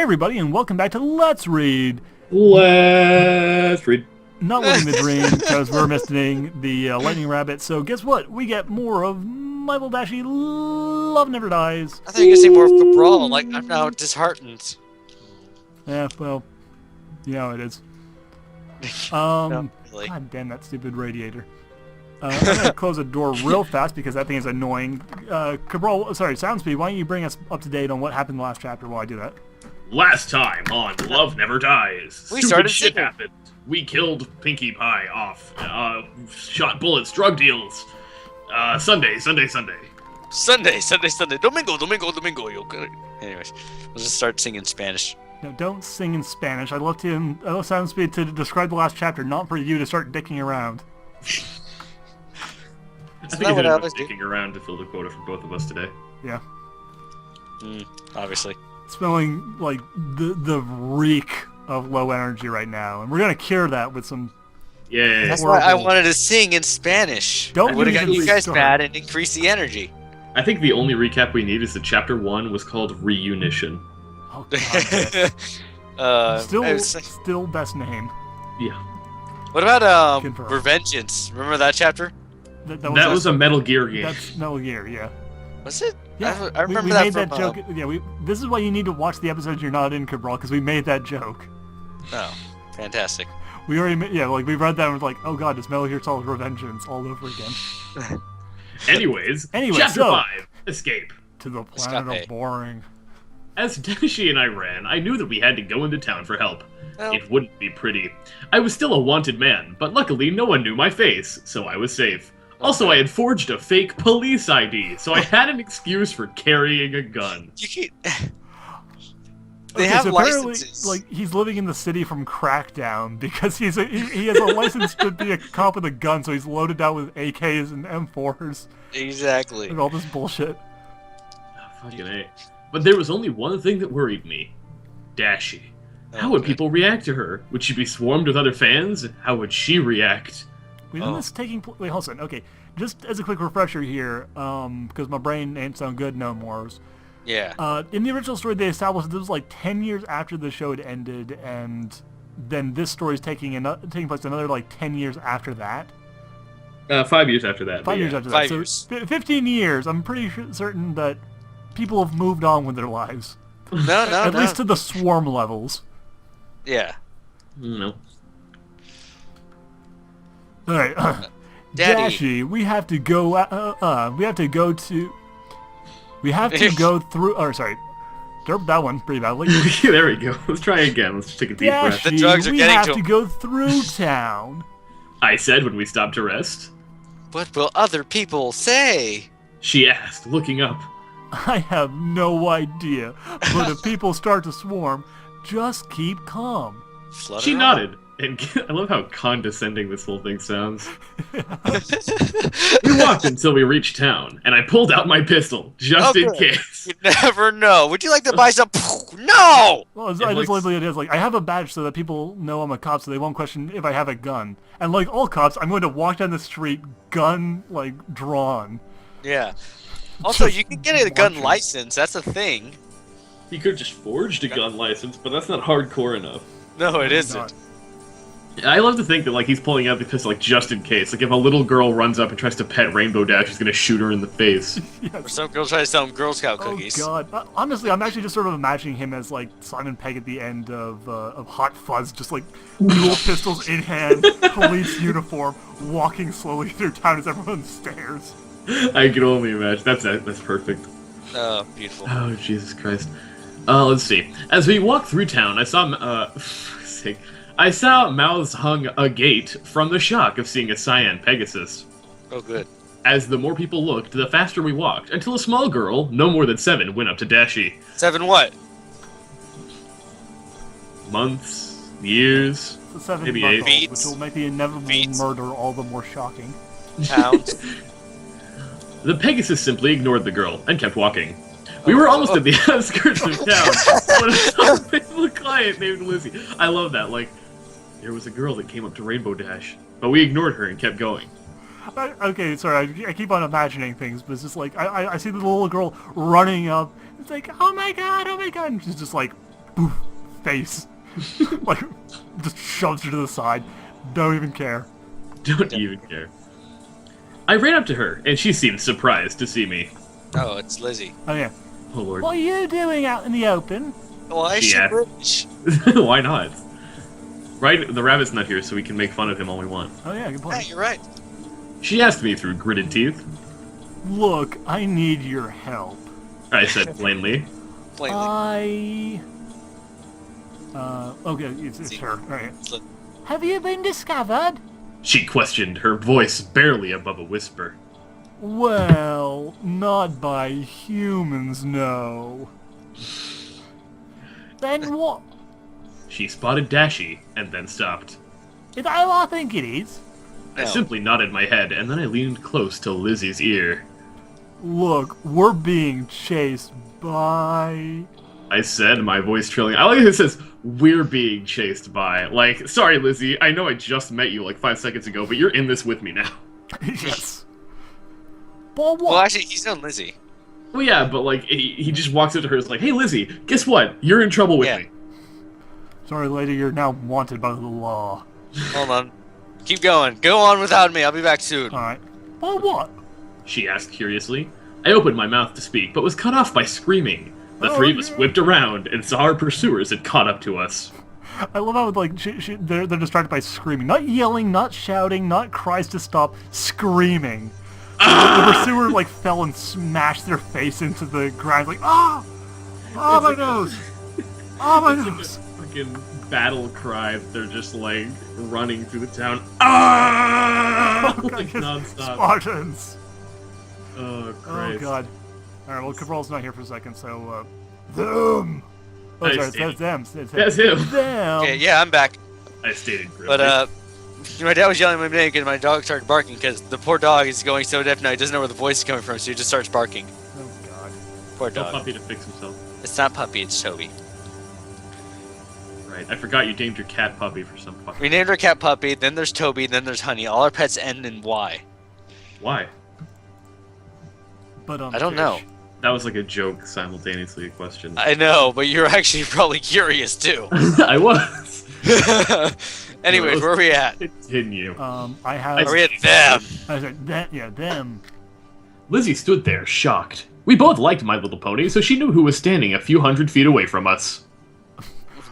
everybody, and welcome back to Let's Read. Let's read. Not Living the Dream, because we're missing the lightning rabbit. So guess what? We get more of my little Dashie, Love Never Dies. I thought you were going to say more of Cabral. Like, I'm now disheartened. Yeah, well, you know how it is. No, really. God damn that stupid radiator. I'm going to close the door real fast because that thing is annoying. Cabral, sorry, Soundspeed, why don't you bring us up to date on what happened in the last chapter while I do that? Last time on Love Never Dies. We Stupid started shit singing. happened. We killed Pinkie Pie off. Shot bullets, drug deals. Sunday. Sunday. Domingo. Anyways, we'll just start singing Spanish. No, don't sing in Spanish. I'd love Soundspeed to describe the last chapter, not for you to start dicking around. I think I did enough dicking around to fill the quota for both of us today. Yeah. Obviously. Smelling like the reek of low energy right now, and we're gonna cure that with some. Yeah. That's why I wanted to sing in Spanish. Don't I would have got you usually guys start. mad and increased the energy. I think the only recap we need is that chapter 1 was called Reunition. Oh, God. Still Still best name. Yeah. What about Confirmed. Revengeance? Remember that chapter? That was a Metal Gear game. That's Metal Gear, yeah. Was it? Yeah, I remember we that made from, that joke. Yeah, this is why you need to watch the episodes you're not in, Cabral, because we made that joke. Oh, fantastic. We already, we read that and was like, oh god, it's Metal Gear Solid Revengeance all over again. Anyways, Anyway, chapter so- 5, Escape. To the planet Escape. of boring. As Dashie and I ran, I knew that we had to go into town for help. Well, It wouldn't be pretty. I was still a wanted man, but luckily no one knew my face, so I was safe. Also, I had forged a fake police ID, so I had an excuse for carrying a gun. you can't... Okay, They have so apparently, licenses. he's living in the city from Crackdown because he has a license to be a cop with a gun, so he's loaded out with AKs and M4s Exactly. and all this bullshit. Fucking A. But there was only one thing that worried me. Dashie. How would Okay. people react to her? Would she be swarmed with other fans? How would she react? Wait, isn't this taking place? Wait, hold on. Okay, just as a quick refresher here, because my brain ain't so good no more. Yeah. In the original story, they established that this was like 10 years after the show had ended, and then this story is taking place another like 10 years after that. 5 years after that. 5 years after that. 5 So years. 15 years. I'm pretty certain that people have moved on with their lives, No. at least to the swarm levels. Yeah. No. All right, Daddy. Dashie, we have to go. We have to go through. Or sorry, derp that one pretty badly. There we go. Let's try again. Let's take a deep breath. Dashie, The drugs are we getting have to to him. go through town. I said when we stopped to rest. What will other people say? She asked, looking up. I have no idea, but if people start to swarm, just keep calm. Flutter She on. nodded. And I love how condescending this whole thing sounds. We walked until we reached town, and I pulled out my pistol, just in Okay. case. You never know. Would you like to buy some? No! Well, It I just looks- literally it is like I have a badge so that people know I'm a cop, so they won't question if I have a gun. And like all cops, I'm going to walk down the street, gun like drawn. Yeah. Also, Just you can get a gun watching. license. That's a thing. You could have just forged a gun license, but that's not hardcore enough. No, it God. isn't. I love to think that like he's pulling out the pistol like just in case. Like if a little girl runs up and tries to pet Rainbow Dash, he's gonna shoot her in the face. Or some girls try to sell them Girl Scout Oh cookies. god! Honestly, I'm actually just sort of imagining him as like Simon Pegg at the end of Hot Fuzz, just like dual pistols in hand, police uniform, walking slowly through town as everyone stares. I can only imagine. That's perfect. Oh, beautiful. Oh Jesus Christ. Let's see. As we walked through town, I saw for sake. I saw mouths hung agape from the shock of seeing a cyan Pegasus. Oh, good. As the more people looked, the faster we walked, until a small girl, no more than 7, went up to Dashie. 7 what? Months, years, The 7 Maybe month eight. old, which will make the inevitable Beats. murder all the more shocking. Pounds? The Pegasus simply ignored the girl and kept walking. We were almost at the outskirts of town when I saw a faithful client named Lizzzy. I love that. Like, there was a girl that came up to Rainbow Dash, but we ignored her and kept going. Okay, sorry, I keep on imagining things, but it's just like, I see the little girl running up, it's like, oh my god, and she's just like, boof, face. Like, just shoves her to the side. Don't even care. Don't even care. I ran up to her, and she seemed surprised to see me. Oh, it's Lizzzy. Oh, yeah. Oh, Lord. What are you doing out in the open? Why is she Yeah. British? Why not? Right, the rabbit's not here, so we can make fun of him all we want. Oh, yeah, good Yeah, point. you're right. She asked me through gritted teeth. Look, I need your help. I said plainly. Plainly. Okay, it's her. Alright. Look, Have you been discovered? She questioned, her voice barely above a whisper. Well, not by humans, no. Then what? She spotted Dashie, and then stopped. Is that who I think it is? I No. simply nodded my head, and then I leaned close to Lizzie's ear. Look, we're being chased by... I said, my voice trailing. I like how it says, we're being chased by. Like, sorry, Lizzzy, I know I just met you like 5 seconds ago, but you're in this with me now. Yes. But what? well, actually, he's known Lizzzy. Well, yeah, but like, he just walks up to her and is like, hey, Lizzzy, guess what? You're in trouble with Yeah. me. Sorry, lady, you're now wanted by the law. Hold on. Keep going. Go on without me. I'll be back soon. Alright. But what? She asked curiously. I opened my mouth to speak, but was cut off by screaming. The Oh, three of us yeah. whipped around and saw our pursuers had caught up to us. I love how, like, they're distracted by screaming. Not yelling, not shouting, not cries to stop. Screaming. The pursuer, like, fell and smashed their face into the ground. Like, ah! Oh, my nose! Oh, my It's like nose! a fucking battle cry. They're just like running through the town. Ah! Oh, Like God, nonstop. Spartans! Oh, Christ. Oh, God. Alright, well, Cabral's not here for a second, so, them! Oh, I sorry, see. that's them. That's him. Them! Okay, yeah, I'm back. I stated grimly. But, my dad was yelling at my name because my dog started barking because the poor dog is going so deaf now he doesn't know where the voice is coming from, so he just starts barking. Oh, God. Poor Tell dog. Puppy to fix himself. It's not Puppy, it's Toby. Right, I forgot you named your cat Puppy for some fucking... We named our cat Puppy, then there's Toby, then there's Honey. All our pets end in Y. Why? I don't know. That was like a joke, simultaneously a question. I know, but you're actually probably curious too. I was. Anyways, where are we at? Continue. I have... Are we at them? I said, yeah, them. Lizzzy stood there, shocked. We both liked My Little Pony, so she knew who was standing a few hundred feet away from us.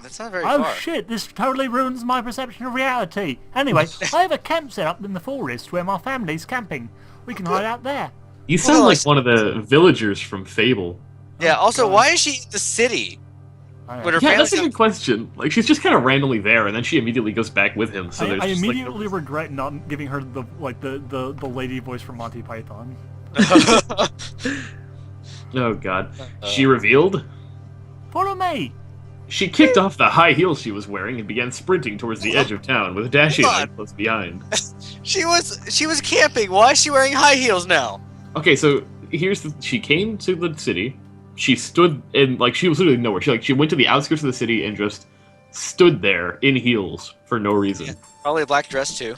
That's not very Oh far. shit, this totally ruins my perception of reality. Anyway, I have a camp set up in the forest where my family's camping. We can hide out there. You sound Well, like one of the villagers from Fable. Yeah, also, God. why is she in the city? I, With her Yeah, that's a family's good question. Like, she's just kind of randomly there, and then she immediately goes back with him. So there's I just, immediately like, no... regret not giving her the lady voice from Monty Python. Oh god. She revealed. Follow me. She kicked off the high heels she was wearing and began sprinting towards the edge of town, with Dashie Hold and I close behind. She was camping. Why is she wearing high heels now? Okay, so here's the... She came to the city. She stood in... Like, she was literally nowhere. She went to the outskirts of the city and just stood there in heels for no reason. Yeah. Probably a black dress too.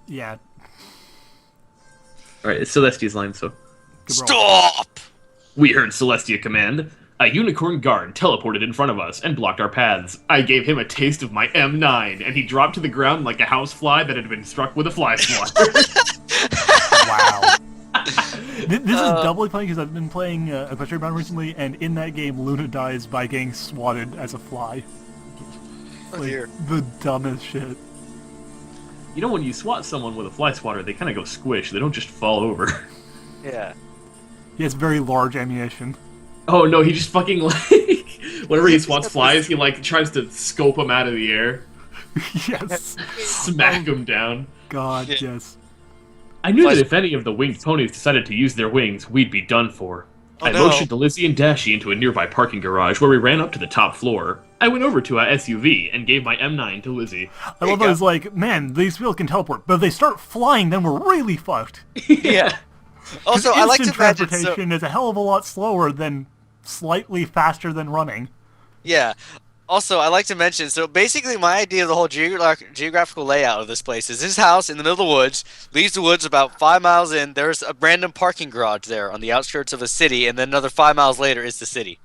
Yeah. Alright, it's Celestia's line, so... Good roll. Stop! We heard Celestia command. A unicorn guard teleported in front of us and blocked our paths. I gave him a taste of my M9, and he dropped to the ground like a housefly that had been struck with a fly swatter. Wow. This is doubly funny because I've been playing Equestrian Bound recently, and in that game, Luna dies by getting swatted as a fly. Oh, Like, dear. the dumbest shit. You know, when you swat someone with a fly swatter, they kind of go squish. They don't just fall over. Yeah. He has very large ammunition. Oh no, he just fucking like... Whenever he swats flies, he like tries to scope them out of the air. Yes. Smack them down. God, Yeah. yes. I knew Flies- that if any of the winged ponies decided to use their wings, we'd be done for. Oh, I no. motioned Lizzzy and Dashie into a nearby parking garage where we ran up to the top floor. I went over to our SUV and gave my M9 to Lizzzy. I love that it's like, man, these wheels can teleport, but if they start flying, then we're really fucked. Yeah. Also, I like to Instant imagine. So, transportation is a hell of a lot slower than slightly faster than running. yeah. Also, I like to mention. So basically, my idea of the whole geographical layout of this place is this house in the middle of the woods. Leaves the woods about 5 miles in. There's a random parking garage there on the outskirts of a city, and then another 5 miles later is the city.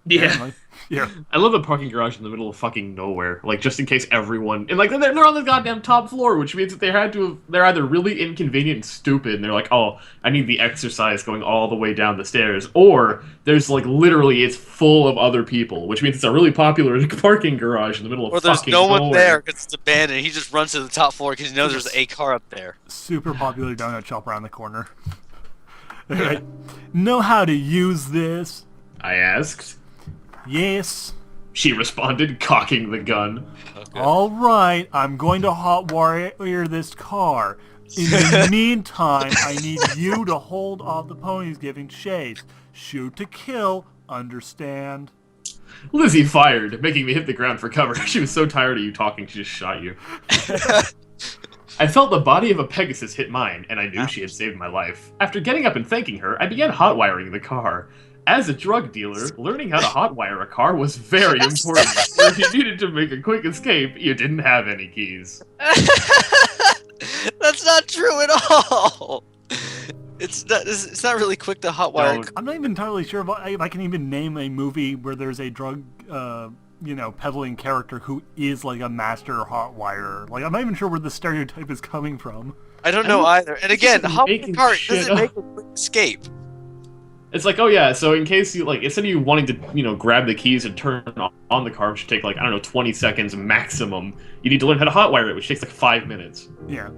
Yeah. Yeah. I love the parking garage in the middle of fucking nowhere, like just in case everyone and like they're on the goddamn top floor, which means that they're either really inconvenient and stupid, and they're like, oh, I need the exercise going all the way down the stairs, or there's like literally it's full of other people, which means it's a really popular parking garage in the middle of Or there's fucking no one nowhere. there because it's abandoned. He just runs to the top floor because he knows there's a car up there. Super popular donut shop around the corner. Alright. Know how to use this? I asked. Yes. She responded, cocking the gun. Okay. Alright, I'm going to hotwire this car. In the meantime, I need you to hold off the ponies giving chase. Shoot to kill, understand? Lizzzy fired, making me hit the ground for cover. She was so tired of you talking, she just shot you. I felt the body of a Pegasus hit mine, and I knew she had saved my life. After getting up and thanking her, I began hotwiring the car. As a drug dealer, learning how to hotwire a car was very important. If you needed to make a quick escape, you didn't have any keys. That's not true at all. It's not really quick to hotwire. No. I'm not even entirely sure if I can even name a movie where there's a drug, peddling character who is like a master hotwirer. Like, I'm not even sure where the stereotype is coming from. I don't know either. And again, just hop in the making car shit doesn't make a quick escape. It's like, oh yeah, so in case you, like, instead of you wanting to, grab the keys and turn on the car, which should take, like, I don't know, 20 seconds maximum, you need to learn how to hotwire it, which takes, like, 5 minutes. Yeah.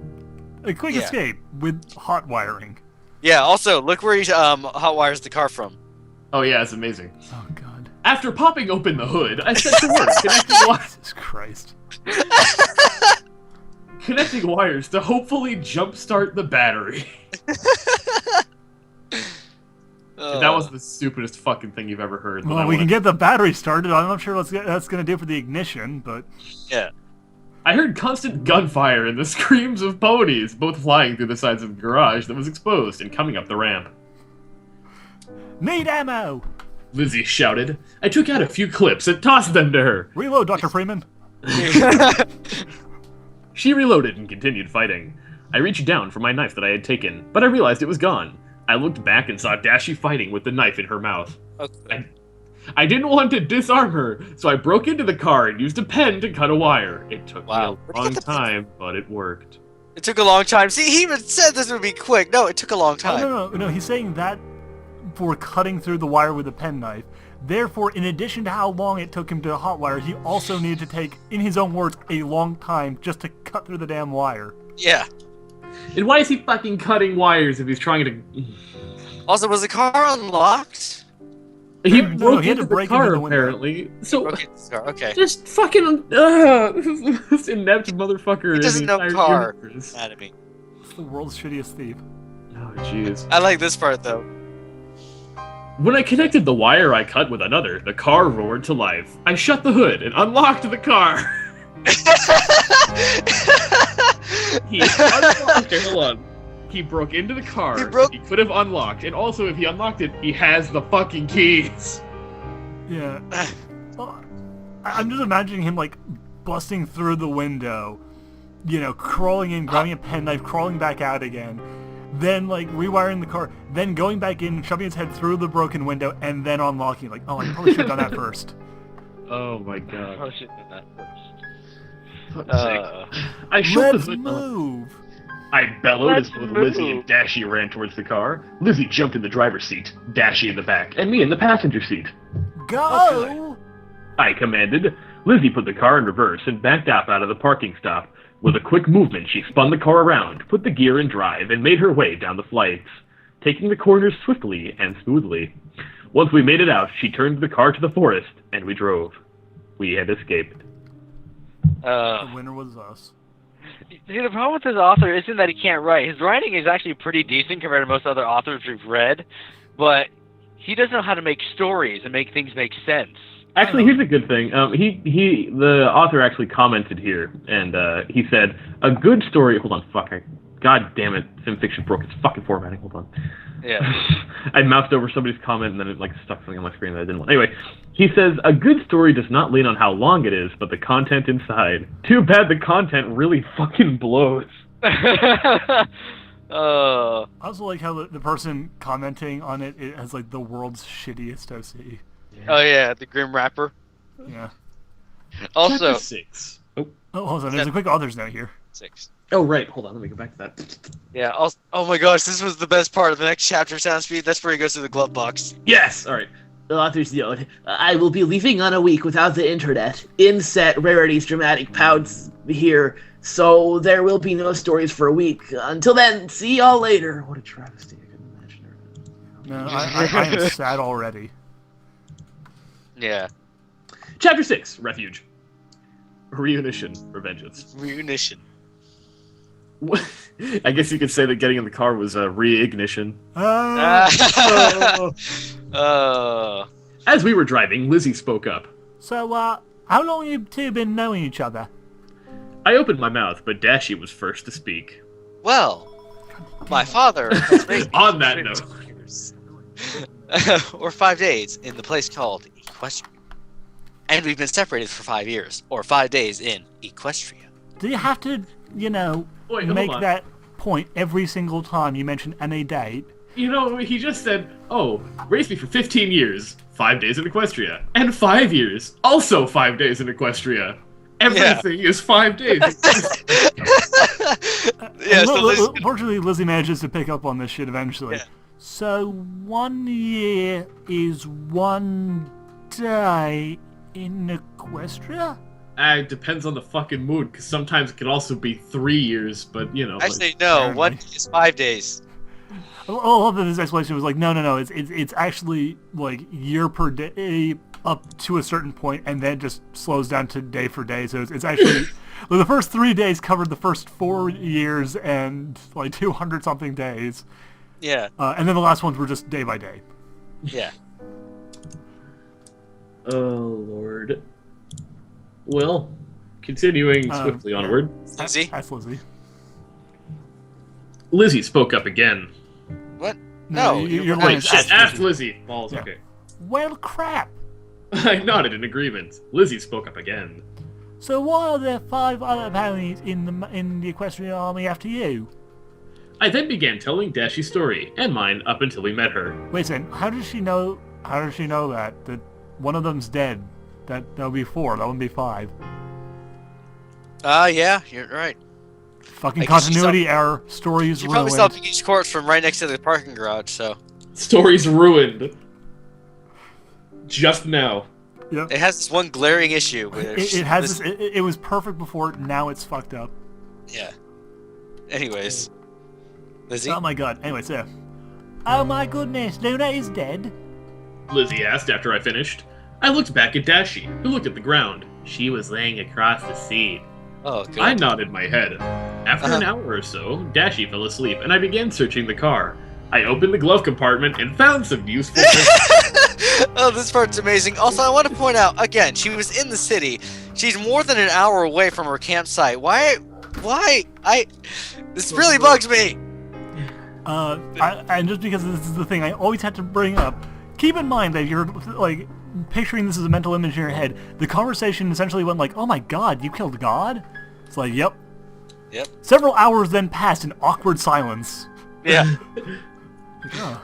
A quick escape with hot wiring. Yeah, also, look where he hotwires the car from. Oh yeah, it's amazing. Oh, God. After popping open the hood, I set to work Jesus Christ. connecting wires to hopefully jumpstart the battery. That was the stupidest fucking thing you've ever heard. Well, we can get the battery started. I'm not sure what that's going to do for the ignition, but... Yeah. I heard constant gunfire and the screams of ponies, both flying through the sides of the garage that was exposed and coming up the ramp. Need ammo! Lizzzy shouted. I took out a few clips and tossed them to her. Reload, Dr. Freeman. She reloaded and continued fighting. I reached down for my knife that I had taken, but I realized it was gone. I looked back and saw Dashie fighting with the knife in her mouth. Okay. I didn't want to disarm her, so I broke into the car and used a pen to cut a wire. It took me a long time, but it worked. It took a long time. See, he even said this would be quick. No, it took a long time. No, he's saying that for cutting through the wire with a penknife. Therefore, in addition to how long it took him to hotwire, he also needed to take, in his own words, a long time just to cut through the damn wire. Yeah. And why is he fucking cutting wires if he's trying to... Also, was the car unlocked? He No, broke he had into to the break car, into the window. apparently. So, Okay, this car. Okay. just fucking... this inept motherfucker He doesn't in the know entire car universe. anatomy. It's the world's shittiest thief. Oh, jeez. I like this part though. When I connected the wire I cut with another, the car roared to life. I shut the hood and unlocked the car. He unlocked it. Hold on. He broke into the car. He could have unlocked, and also if he unlocked it, he has the fucking keys. Yeah. Well, I'm just imagining him, like, busting through the window, crawling in, grabbing a penknife, crawling back out again, then, like, rewiring the car, then going back in, shoving his head through the broken window, and then unlocking. Like, oh, I probably should have done that first. Oh my god. I should have done that first. I shut the Let's hood. move! I bellowed as both move. Lizzzy and Dashie ran towards the car. Lizzzy jumped in the driver's seat, Dashie in the back, and me in the passenger seat. Go! I commanded. Lizzzy put the car in reverse and backed up out of the parking stop. With a quick movement, she spun the car around, put the gear in drive, and made her way down the flights, taking the corners swiftly and smoothly. Once we made it out, she turned the car to the forest, and we drove. We had escaped. The winner was us. See, the problem with this author isn't that he can't write. His writing is actually pretty decent compared to most other authors we've read, but he doesn't know how to make stories and make things make sense. Actually, here's a good thing. The author actually commented here, and he said, a good story... Hold on, fuck. God damn it, FimFiction broke its fucking formatting. Hold on. Yeah. I moused over somebody's comment, and then it stuck something on my screen that I didn't want. Anyway, he says, a good story does not lean on how long it is, but the content inside. Too bad the content really fucking blows. I also like how the person commenting on it has, like, the world's shittiest OC. Oh yeah, the Grim Rapper. Yeah. Also, Chapter 6. Oh. Oh, hold on. There's a quick author's note here. 6. Oh, right. Hold on. Let me go back to that. Yeah. Also, oh my gosh, this was the best part of the next chapter. Sound speed. That's where he goes to the glove box. Yes. All right. The author's note. I will be leaving on a week without the internet. Inset rarities dramatic pouts here, so there will be no stories for a week. Until then, see y'all later. What a travesty. I couldn't imagine her. No, I am sad already. Yeah. Chapter 6. Refuge. Reunition. Revengeance. Reunition. I guess you could say that getting in the car was a reignition. Oh. As we were driving, Lizzzy spoke up. So, how long have you two been knowing each other? I opened my mouth, but Dashie was first to speak. Well, my father has raised me On for that 15 note. years. Or 5 days in the place called Equestria. And we've been separated for 5 years, or 5 days in Equestria. Do you have to, Wait, make hold on. that point every single time you mention any date? You know, he just said, oh, raised me for 15 years, 5 days in Equestria, and 5 years, also 5 days in Equestria. Everything is 5 days. Yeah, so Liz, Fortunately, Lizzzy manages to pick up on this shit eventually. Yeah. So, 1 year is 1 day in Equestria? Depends on the fucking mood, because sometimes it can also be 3 years, but, you know. actually, no, apparently. 1 day is 5 days. All of this explanation was like, no, it's actually like year per day up to a certain point, and then just slows down to day for day. So it's actually the first 3 days covered the first 4 years and like 200 something days, Yeah, and then the last ones were just day by day. yeah. Oh, Lord. Well, continuing swiftly onward, Lizzzy? That's Lizzzy. Lizzzy spoke up again. What? No, No, you're wait, lying. Shit, ask Lizzzy. Balls, Yeah. okay. Well, crap. I nodded in agreement. Lizzzy spoke up again. So why are there 5 other ponies in the equestrian army after you? I then began telling Dashie's story, and mine up until we met her. Wait a second. How does she know that one of them's dead? That'll be 4. That wouldn't be 5. Yeah, you're right. Fucking I guess you continuity error. Story is You probably ruined. saw each corpse from right next to the parking garage, so... Story's ruined. Just now. Yep. It has this one glaring issue where... It has this. It was perfect before. Now it's fucked up. Yeah. Anyways. Lizzzy? Oh my god. Anyway, so. Oh my goodness, Luna is dead. Lizzzy asked after I finished. I looked back at Dashie, who looked at the ground. She was laying across the seat. Oh, good. I nodded my head. After an hour or so, Dashie fell asleep, and I began searching the car. I opened the glove compartment and found some useful things. Oh, this part's amazing. Also, I want to point out, again, she was in the city. She's more than an hour away from her campsite. Why? This really bugs me. And just because this is the thing I always had to bring up, keep in mind that you're, like, picturing this as a mental image in your head. The conversation essentially went like, oh my god, you killed God? It's like, yep. Yep. Several hours then passed in awkward silence. Yeah. Oh.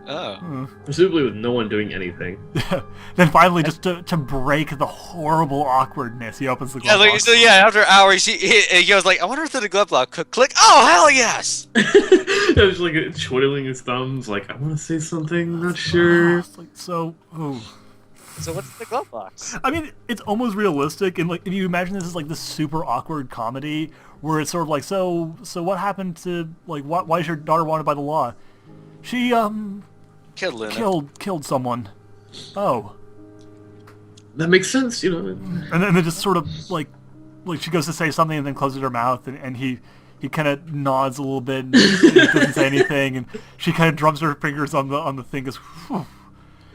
Oh. Presumably with no one doing anything. Then finally, just to break the horrible awkwardness, he opens the glove box. So yeah, after hours, he goes like, I wonder if the glove box could click. Oh, hell yes! I was like twiddling his thumbs, like, I want to say something, not sure. It's like, so, ooh. So what's in the glove box? I mean, it's almost realistic, and like, if you imagine this as like this super awkward comedy, where it's sort of like, so what happened to, like, why is your daughter wanted by the law? She, Killed Luna. killed someone. Oh. That makes sense, you know. And then just sort of, like she goes to say something and then closes her mouth, and he kind of nods a little bit and doesn't say anything, and she kind of drums her fingers on the thing, goes, whew.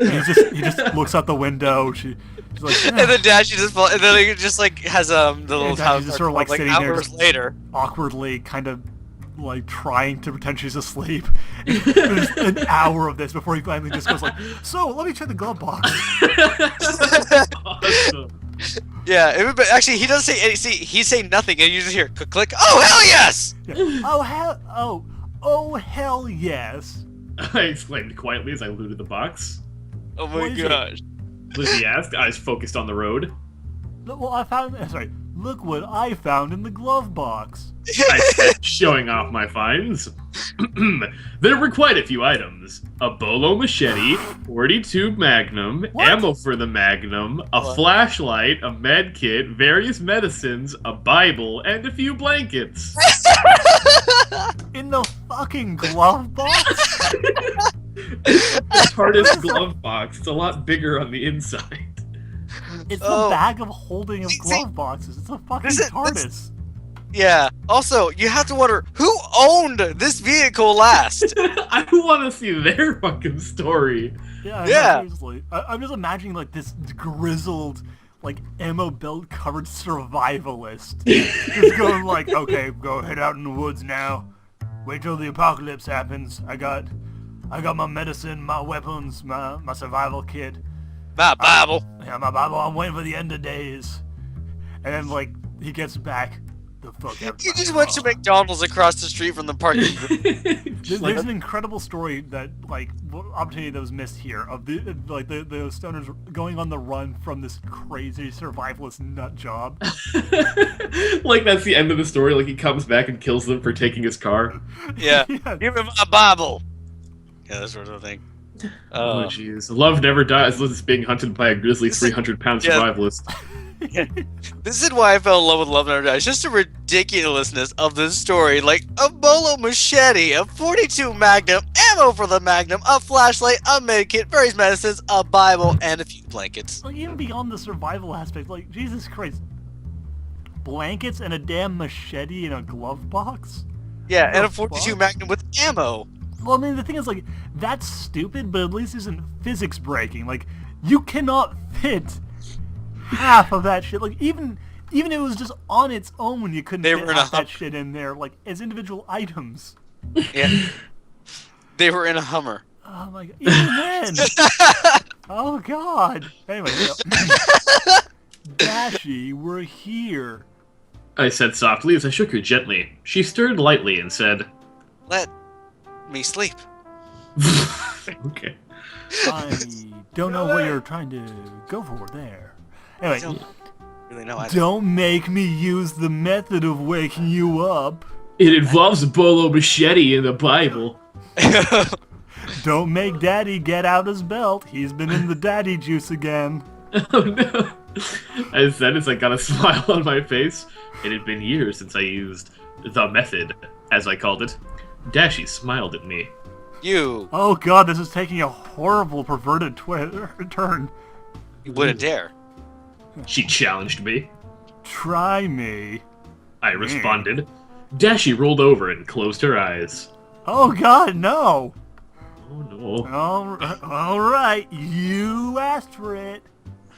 And he just looks out the window. She's like, And then Dashie just and then he just like has the little Dashie's just sort of like sitting there hours just later. awkwardly, kind of like trying to pretend she's asleep. There's an hour of this before he finally just goes like, so let me check the glove box. Awesome. Yeah, but actually he doesn't say he's saying nothing, and you just hear click. Oh hell yes! Yeah. Oh hell yes. I exclaimed quietly as I looted the box. Oh What my is it? gosh. Lizzzy asked, eyes focused on the road. Well, I found. Sorry. Look what I found in the glove box. I said, showing off my finds. There were quite a few items. A bolo machete, 42 magnum, What? ammo for the magnum, a flashlight, a med kit, various medicines, a Bible, and a few blankets. In the fucking glove box? The hardest glove box. It's a lot bigger on the inside. It's Oh. the bag of holding of See- glove boxes. It's a fucking This is- TARDIS. Yeah. Also, you have to wonder who owned this vehicle last. I want to see their fucking story. Yeah, Yeah. seriously. I'm just imagining like this grizzled, like ammo belt covered survivalist, just going like, okay, go head out in the woods now. Wait till the apocalypse happens. I got my medicine, my weapons, my survival kit. My Bible. Yeah, my Bible. I'm waiting for the end of days. And then like he gets back. The fuck. You just went to McDonald's across the street from the parking lot. There's an incredible story that, like, opportunity that was missed here of the stoners going on the run from this crazy survivalist nut job. Like that's the end of the story. Like he comes back and kills them for taking his car. Yeah. Yeah. Give him a Bible. Yeah, that sort of thing. Oh jeez, love never dies. Liz being hunted by a grizzly 300-pound Yeah. survivalist. This is why I fell in love with Love Never Dies. Just the ridiculousness of this story. Like, a bolo machete, a 42 magnum, ammo for the magnum, a flashlight, a medkit, various medicines, a Bible, and a few blankets. Like, even beyond the survival aspect, like, Jesus Christ. Blankets and a damn machete in a glove box? Yeah, and a The 42 fuck? magnum with ammo. Well, I mean, the thing is, like, that's stupid, but at least isn't physics breaking. Like, you cannot fit half of that shit. Like, even if it was just on its own, you couldn't They fit were in a half that Hummer. shit in there, like, as individual items. Yeah. They were in a Hummer. Oh my god. Even then! Oh god. Anyway, so, Dashie, we're here. I said softly as I shook her gently. She stirred lightly and said, Let me sleep. "Okay." I don't know what you're trying to go for there. Anyway, I don't really know. don't make me use the method of waking you up. It involves a bolo machete in the Bible. Don't make Daddy get out his belt. He's been in the daddy juice again. Oh no! I said as I got a smile on my face. It had been years since I used the method, as I called it. Dashie smiled at me. You Oh god, this is taking a horrible perverted turn. wouldn't dare. She challenged me. Try me. I responded. Dashie rolled over and closed her eyes. Oh god, no. Oh no. All right, you asked for it.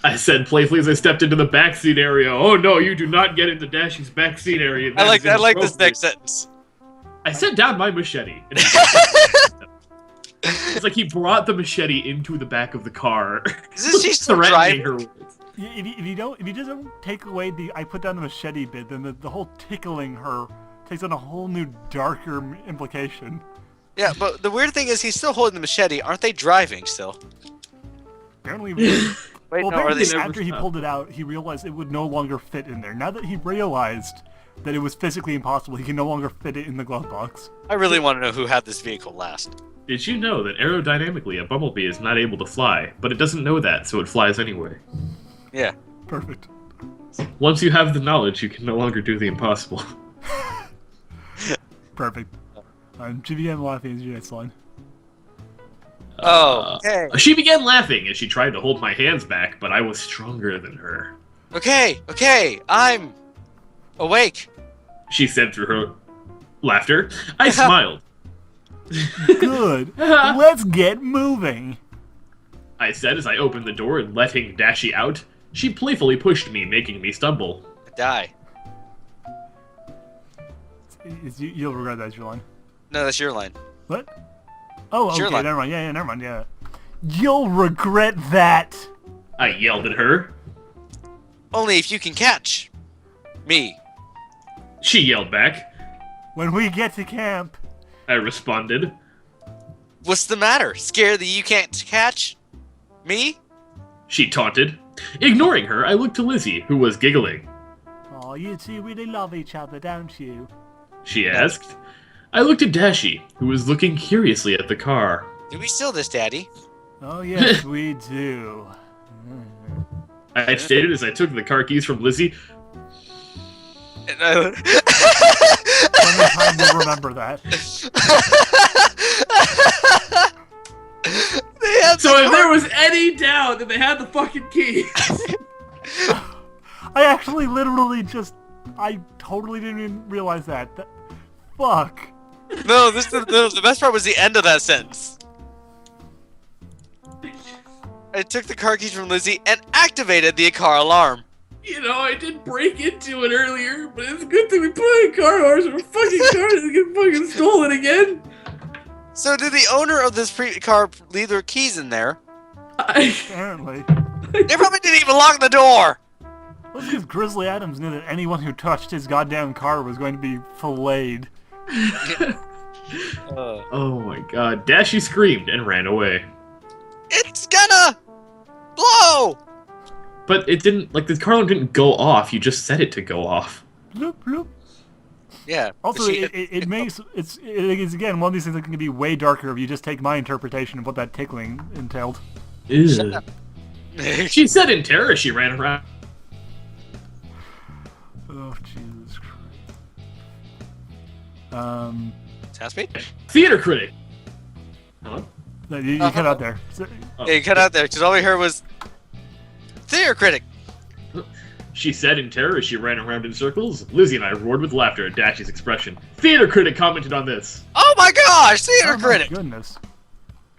I said playfully as I stepped into the backseat area. Oh no, you do not get into Dashie's backseat area. I like That is this inappropriate." next sentence. I set down my machete. It's like he brought the machete into the back of the car. Is this she's still threatening driving? her with. If you just don't take away the I put down the machete bit, then the whole tickling her takes on a whole new darker implication. Yeah, but the weird thing is he's still holding the machete. Aren't they driving still? Apparently, Wait, well, no, are apparently they? never after he stopped. pulled it out, he realized it would no longer fit in there. Now that he realized that it was physically impossible, he can no longer fit it in the glove box. I really want to know who had this vehicle last. Did you know that aerodynamically a bumblebee is not able to fly, but it doesn't know that, so it flies anyway? Yeah. Perfect. Once you have the knowledge, you can no longer do the impossible. Perfect. GVM laughing is your next line. Oh, okay. She began laughing as she tried to hold my hands back, but I was stronger than her. Okay, I'm awake. She said through her laughter. I smiled. Good. Let's get moving. I said as I opened the door and letting Dashie out. She playfully pushed me, making me stumble. Die. You'll regret that as your line. No, that's your line. What? Oh, It's your okay, line. never mind. Yeah, never mind, yeah. You'll regret that. I yelled at her. Only if you can catch me. She yelled back. When we get to camp. I responded. What's the matter? Scared that you can't catch me? she taunted. Ignoring her, I looked to Lizzzy, who was giggling. Oh, you two really love each other, don't you? She asked. I looked at Dashie, who was looking curiously at the car. Do we steal this, Daddy? Oh, yes, we do. I stated as I took the car keys from Lizzzy. And Plenty of time to remember that. So if there was any doubt that they had the fucking keys. I actually literally I totally didn't even realize that. Fuck. No, the best part was the end of that sentence. I took the car keys from Lizzzy and activated the car alarm. You know, I did break into it earlier, but it's a good thing we put in car alarms or fucking car doesn't get fucking stolen again. So did the owner of this car leave their keys in there? Apparently. They probably didn't even lock the door! Well, because Grizzly Adams knew that anyone who touched his goddamn car was going to be filleted. Oh my god. Dashie screamed and ran away. It's gonna blow! But it didn't, like, the car alarm didn't go off, you just set it to go off. Bloop, bloop. Yeah. Also, it makes, it's again, one of these things that can be way darker if you just take my interpretation of what that tickling entailed. Shut up. She said in terror she ran around. Oh, Jesus Christ. Sound speed? Theater critic. Hello? No, you cut out there. Yeah, you cut out there, because all we heard was... Theater critic! She said in terror as she ran around in circles. Lizzzy and I roared with laughter at Dashie's expression. Theater critic commented on this. Oh my gosh! Theater Oh my critic! goodness.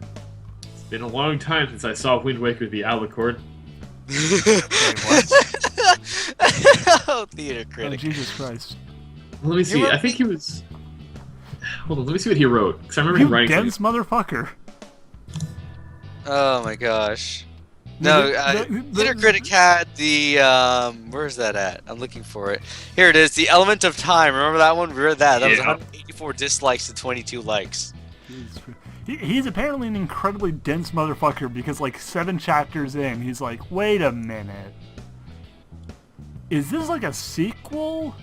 It's been a long time since I saw Wind Waker the Alicorn. Oh, theater Oh, critic. Jesus Christ. Let me see, I think he was... Hold on, let me see what he wrote. Because I remember him You writing dense motherfucker. Oh my gosh. No, Theater Critic had the, where's that at? I'm looking for it. Here it is, The Element of Time. Remember that one? We read that. That was 184 dislikes to 22 likes. He's apparently an incredibly dense motherfucker because, like, 7 chapters in, he's like, wait a minute. Is this like a sequel?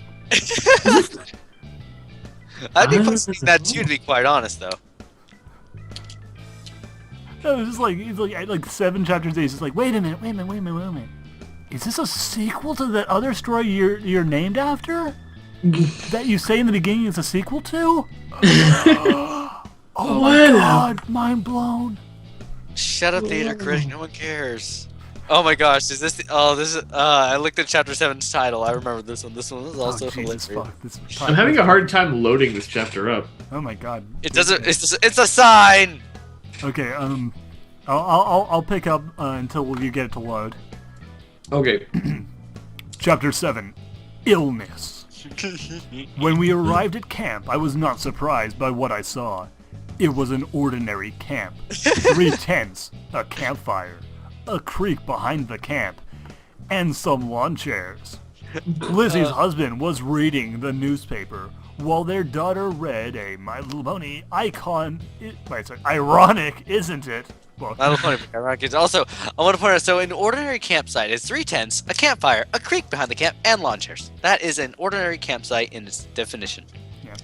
I'd be posting that too, to be quite honest, though. No, it's just like, he's like 7 chapters in, he's just like, wait a minute. Is this a sequel to that other story you're named after? That you say in the beginning is a sequel to? Oh my god, mind blown. Shut up, Theater Critic, no one cares. Oh my gosh, is this this is, I looked at chapter 7's title, I remember this one. This one was also Jesus hilarious. fuck. I'm having a hard time loading this chapter up. Oh my god. It doesn't, it's a sign! Okay, I'll pick up until you get it to load. Okay. Chapter 7, Illness. When we arrived at camp, I was not surprised by what I saw. It was an ordinary camp. 3 tents, a campfire, a creek behind the camp, and some lawn chairs. Lizzy's husband was reading the newspaper, while their daughter read a My Little Pony icon... ironic, isn't it? Well, My Little Pony ironic is also, I want to point out, so an ordinary campsite is 3 tents, a campfire, a creek behind the camp, and lawn chairs. That is an ordinary campsite in its definition. yeah.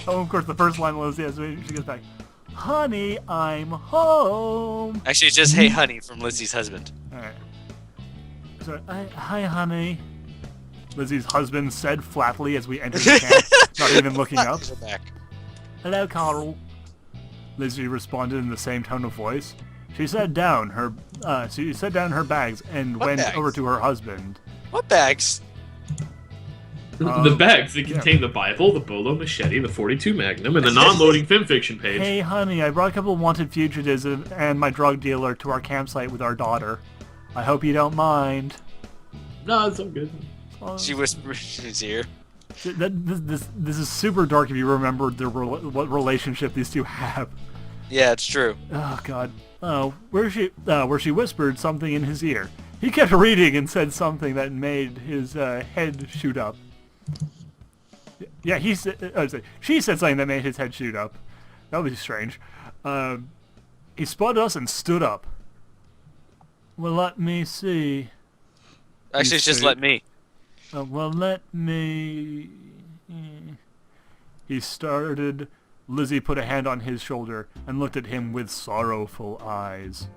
Oh, of course, the first line was, yeah, so she goes back, honey, I'm home. Actually, it's just Hey Honey from Lizzy's husband. Alright. So, hi, honey. Lizzy's husband said flatly as we entered the camp, not even looking up. Hello, Carl. Lizzzy responded in the same tone of voice. She set down her bags and went over to her husband. What bags? The bags that contain the Bible, the bolo machete, the .42 Magnum, and the non-loading fanfiction page. Hey, honey, I brought a couple of wanted fugitives and my drug dealer to our campsite with our daughter. I hope you don't mind. No, it's all good. She whispered in his ear. This is super dark if you remember what relationship these two have. Yeah, it's true. Oh God. Oh, where she whispered something in his ear. He kept reading and said something that made his head shoot up. Yeah, she said something that made his head shoot up. That was strange. He spotted us and stood up. Well, let me see. Actually, it's just let me. Well, let me... He started. Lizzzy put a hand on his shoulder and looked at him with sorrowful eyes.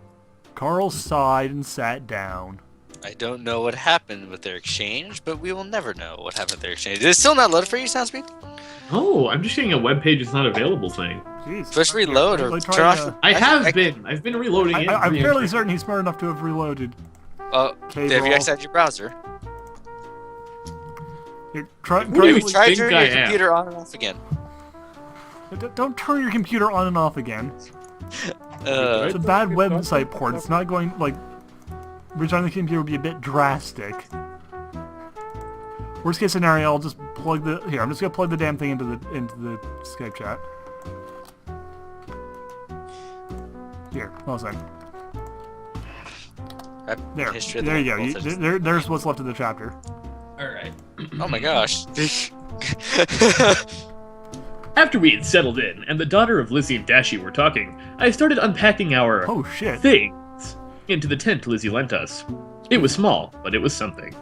Carl sighed and sat down. I don't know what happened with their exchange, but we will never know what happened with their exchange. Is it still not loaded for you, Soundspeed? Oh, I'm just getting a web page is not available thing. Jeez. Push reload or Like, turn try, off. I've been reloading it. I'm fairly certain he's smart enough to have reloaded. Oh, Cable. have you exited your browser? Here, try, What do you Try think turning I your am? computer on and off again. Don't turn your computer on and off again. Uh, It's a bad website port. It's not going, like... Restarting the computer would be a bit drastic. Worst case scenario, I'll just plug the... Here, I'm just gonna plug the damn thing into the Skype chat. Here, hold on a second. There, history of there the you go. world. There's what's left of the chapter. Alright. Oh my gosh. After we had settled in, and the daughter of Lizzzy and Dashie were talking, I started unpacking our Oh shit. things into the tent Lizzzy lent us. It was small, but it was something.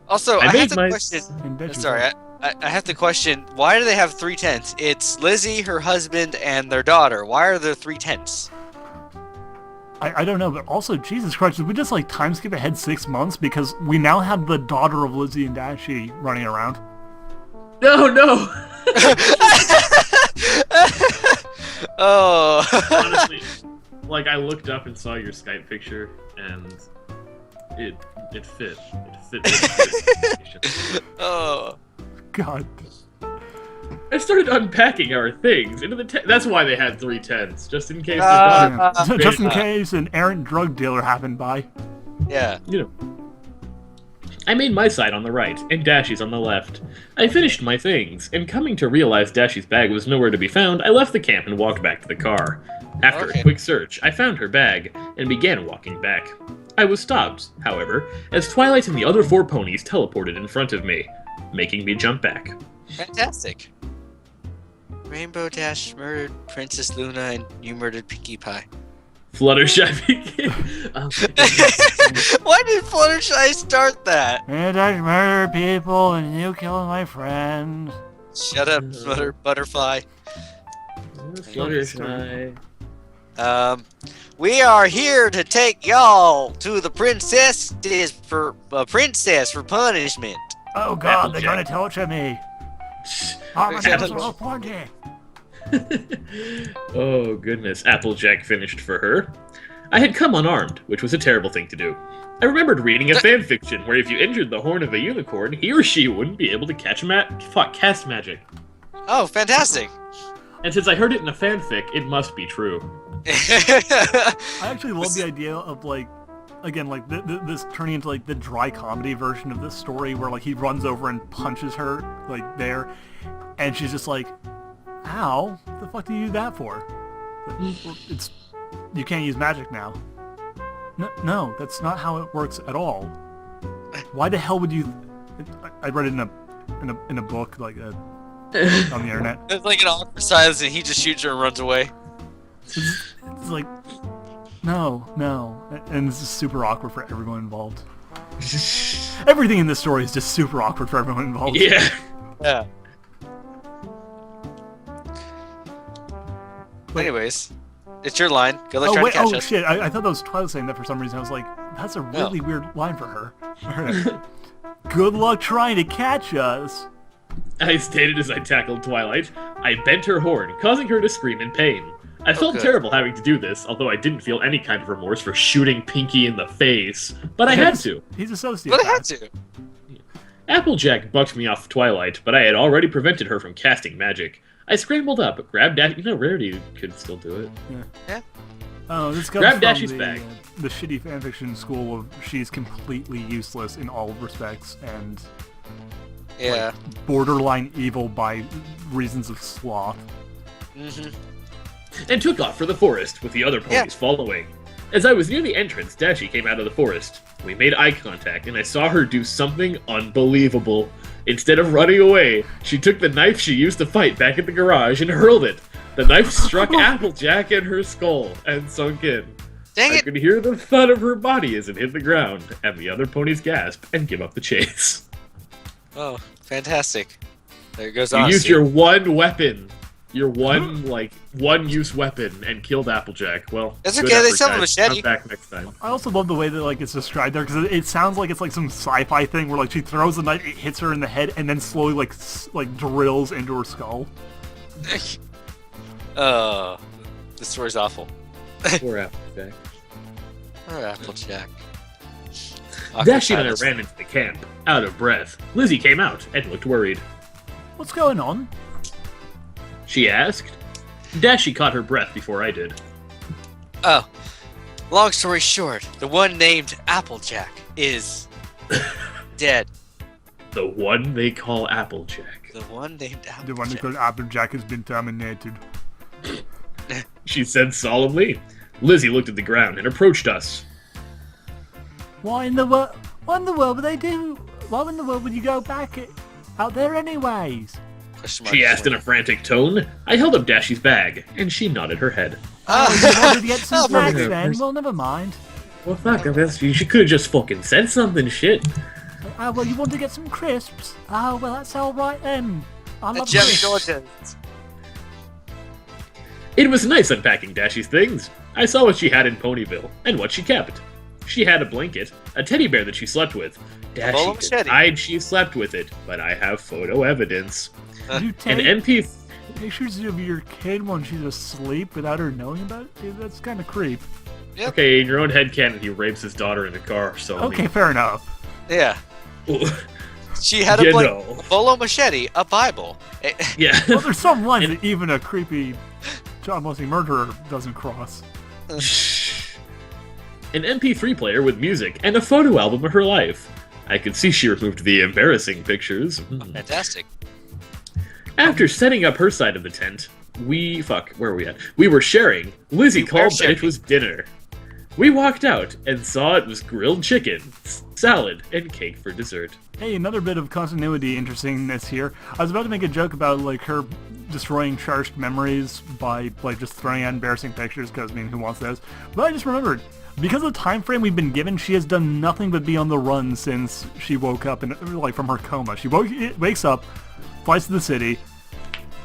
Also, I made have to my- question. And Dashie- Sorry, I have to question. Why do they have 3 tents? It's Lizzzy, her husband, and their daughter. Why are there 3 tents? I don't know, but also, Jesus Christ, did we just like time skip ahead 6 months because we now have the daughter of Lizzzy and Dashie running around? No! Oh. Honestly, like I looked up and saw your Skype picture, and it fit. It fit. Oh. God. I started unpacking our things into the tent. That's why they had 3 tents, just in case. Just in case an errant drug dealer happened by. Yeah. You know. I made my side on the right, and Dashie's on the left. I finished my things, and coming to realize Dashie's bag was nowhere to be found, I left the camp and walked back to the car. After Okay. a quick search, I found her bag, and began walking back. I was stopped, however, as Twilight and the other 4 ponies teleported in front of me, making me jump back. Fantastic. Rainbow Dash murdered Princess Luna, and you murdered Pinkie Pie. Fluttershy began. Why did Fluttershy start that? And I murder people and you kill my friend. Shut up, Butterfly. Fluttershy. We are here to take y'all to the princess for punishment. Oh god, they're Applejack. gonna torture me. Oh, my Applejack. hands are all pointy. Oh goodness, Applejack finished for her. I had come unarmed, which was a terrible thing to do. I remembered reading a fanfiction where if you injured the horn of a unicorn, he or she wouldn't be able to cast magic. Oh, fantastic. And since I heard it in a fanfic, it must be true. I actually love the idea of like, again, like this turning into like the dry comedy version of this story where like he runs over and punches her like there, and she's just like, "Ow, what the fuck do you do that for?" Well, it's you can't use magic now. No, that's not how it works at all. Why the hell would you? I read it in a book like on the internet. It's like an awkward silence, and he just shoots her and runs away. It's like, no, and it's just super awkward for everyone involved. Everything in this story is just super awkward for everyone involved. Yeah. Yeah. Anyways, it's your line. Good luck trying to catch us. Shit! I thought that was Twilight saying that for some reason. I was like, that's a really weird line for her. Good luck trying to catch us. I stated as I tackled Twilight. I bent her horn, causing her to scream in pain. I felt good. terrible having to do this, although I didn't feel any kind of remorse for shooting Pinkie in the face. But I had to. He's a sociopath. But I had to. Applejack bucked me off Twilight, but I had already prevented her from casting magic. I scrambled up, grabbed Dashie. You know, Rarity could still do it. Yeah. Oh, this comes Grab from Dashie's bag. The shitty fanfiction school of she's completely useless in all respects and Yeah. borderline evil by reasons of sloth. And took off for the forest, with the other ponies following. As I was near the entrance, Dashie came out of the forest. We made eye contact, and I saw her do something unbelievable. Instead of running away, she took the knife she used to fight back at the garage and hurled it. The knife struck Applejack in her skull and sunk in. Dang I it! could hear the thud of her body as it hit the ground, and the other ponies gasp and give up the chase. Oh, fantastic. There goes You on. used your one weapon. Your one-use weapon and killed Applejack. Well, That's good okay, they effort, still have a guys. machete. I'm back next time. I also love the way that like it's described there because it sounds like it's like some sci-fi thing where like she throws the knife, it hits her in the head, and then slowly like drills into her skull. This story's awful. Poor Applejack. Poor Applejack. Dashie and I ran into the camp, out of breath. Lizzzy came out and looked worried. What's going on? She asked. Dashie caught her breath before I did. Oh, long story short, the one named Applejack is dead. The one they call Applejack. The one named Applejack. The one that called Applejack has been terminated. She said solemnly. Lizzzy looked at the ground and approached us. What in the world? What in the world would they do? Why in the world would you go back out there anyways? She asked in a frantic tone. I held up Dashie's bag, and she nodded her head. Oh, you wanted to get some snacks yeah. then? Well, never mind. Well, fuck, I guess she could have just fucking said something, shit. Well, you want to get some crisps? Oh, well, that's all right then. I love Jelly crisps. Georges. It was nice unpacking Dashie's things. I saw what she had in Ponyville, and what she kept. She had a blanket, a teddy bear that she slept with. Bolo Dashie machete. denied she slept with it, but I have photo evidence. You An take MP... pictures of your kid when she's asleep without her knowing about it? Dude, that's kind of creep. Okay, in your own headcanon, he rapes his daughter in the car, so... Okay, fair enough. Yeah. I mean, She had You a know. bolo machete, a Bible. yeah. Well, there's some lines that even a creepy child molesting murderer doesn't cross. An MP3 player with music and a photo album of her life. I could see she removed the embarrassing pictures. Fantastic. After setting up her side of the tent, where are we at? We were sharing. Lizzzy called that it was dinner. We walked out and saw it was grilled chicken, salad, and cake for dessert. Hey, another bit of continuity interestingness here. I was about to make a joke about like her destroying cherished memories by like just throwing out embarrassing pictures, because I mean, who wants those? But I just remembered, because of the time frame we've been given, she has done nothing but be on the run since she woke up and like from her coma. She wakes up, flies to the city,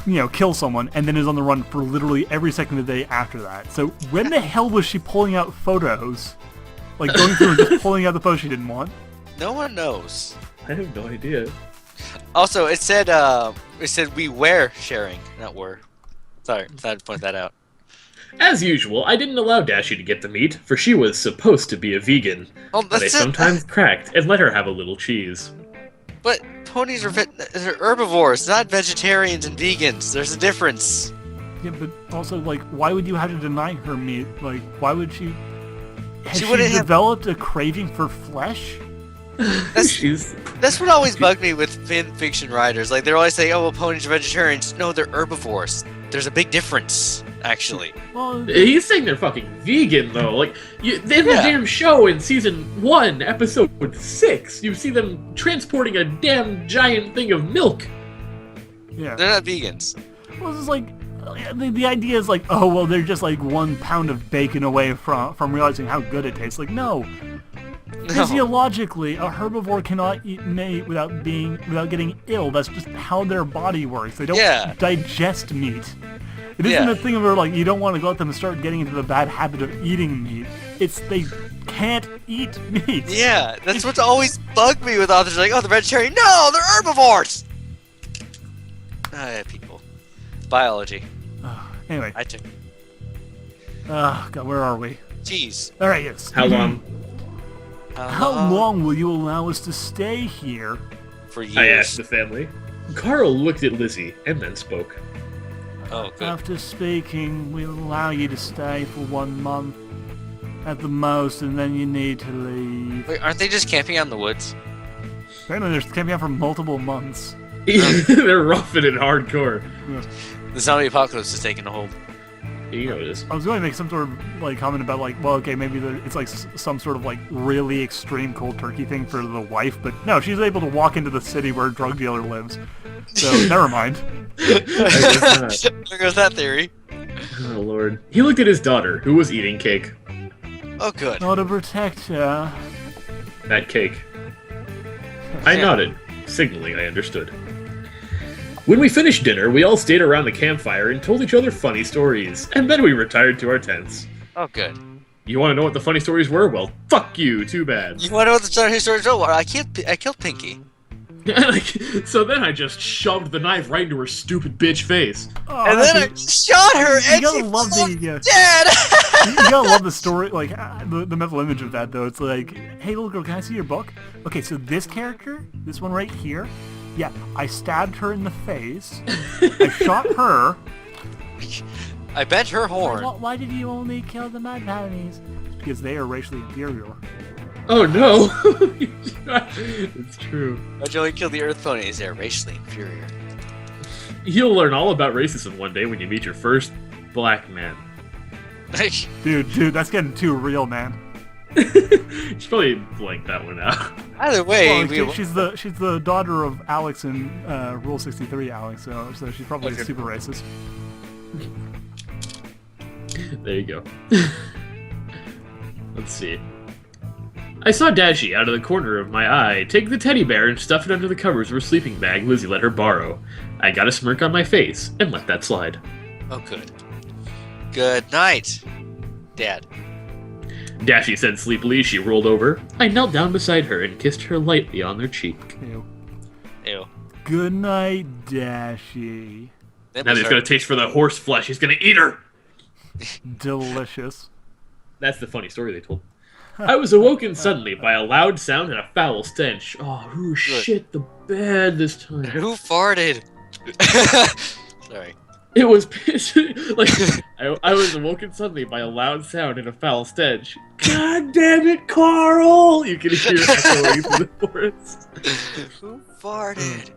you know, kills someone, and then is on the run for literally every second of the day after that. So when the hell was she pulling out photos? Like going through and just pulling out the photos she didn't want? No one knows. I have no idea. Also, it said we were sharing, not were. Sorry, thought I'd point that out. As usual, I didn't allow Dashie to get the meat, for she was supposed to be a vegan. Oh, But I that's it. sometimes cracked and let her have a little cheese. But ponies are they're herbivores, not vegetarians and vegans. There's a difference. Yeah, but also, like, why would you have to deny her meat? Like, why would she... Has she wouldn't have- developed a craving for flesh? That's what always bugged me with fan fiction writers. Like, they're always saying, oh, well, ponies are vegetarians. No, they're herbivores. There's a big difference, actually. Well, He's saying they're fucking vegan, though. Like, in the damn show in season 1, episode 6, you see them transporting a damn giant thing of milk. yeah. They're not vegans. Well, it's just like... The idea is like, oh, well, they're just like 1 pound of bacon away from realizing how good it tastes. Like, no. Physiologically, a herbivore cannot eat meat without getting ill. That's just how their body works. They don't digest meat. It isn't a thing where like you don't want to let them start getting into the bad habit of eating meat. It's they can't eat meat. Yeah, that's what's always bugged me with authors. Like, oh, they're vegetarian. No, they're herbivores. People. Biology. Anyway. I took. God, where are we? Jeez. All right, yes. How long? How long will you allow us to stay here? For years. I asked the family. Carl looked at Lizzzy and then spoke. Oh, good. After speaking, we'll allow you to stay for 1 month at the most, and then you need to leave. Wait, aren't they just camping out in the woods? Apparently, they're camping out for multiple months. They're roughing it hardcore. The zombie apocalypse is taking a hold. You know this. I was going to make some sort of like comment about like, well, okay, maybe it's like some sort of like really extreme cold turkey thing for the wife, but no, she's able to walk into the city where a drug dealer lives. So never mind. I guess not. There goes that theory. Oh lord. He looked at his daughter, who was eating cake. Oh, good. Not a protector. That cake. I nodded, signaling I understood. When we finished dinner, we all stayed around the campfire and told each other funny stories, and then we retired to our tents. Oh, good. You want to know what the funny stories were? Well, fuck you, too bad. You want to know what the story is? I killed Pinky. So then I just shoved the knife right into her stupid bitch face. Oh, And then I shot her, and gotta she love fell the, dead! you gotta love the story, like, the mental image of that, though. It's like, hey, little girl, can I see your book? Okay, so this character, this one right here, yeah, I stabbed her in the face, I shot her. I bent her horn. Why did you only kill the mud ponies? It's because they are racially inferior. Oh no! It's true. Why'd you only kill the earth ponies? They're racially inferior. You'll learn all about racism one day when you meet your first black man. Dude, that's getting too real, man. Should probably blank that one out. Either way, Well, she's the daughter of Alex in Rule 63, Alex, so she's probably Okay. super racist. There you go. Let's see. I saw Dashie out of the corner of my eye take the teddy bear and stuff it under the covers of her sleeping bag Lizzzy let her borrow. I got a smirk on my face and let that slide. Oh, good. Good night, Dad. Dashie said sleepily as she rolled over. I knelt down beside her and kissed her lightly on their cheek. Ew. Ew. Good night, Dashie. Then Now we he's start- gonna taste for the horse flesh. He's gonna eat her! Delicious. That's the funny story they told. I was awoken suddenly by a loud sound and a foul stench. Oh, who shit the bed this time? Who farted? Sorry. It was piss. Like, I was awoken suddenly by a loud sound and a foul stench. God damn it, Carl! You can hear it echoing through the forest. Who farted?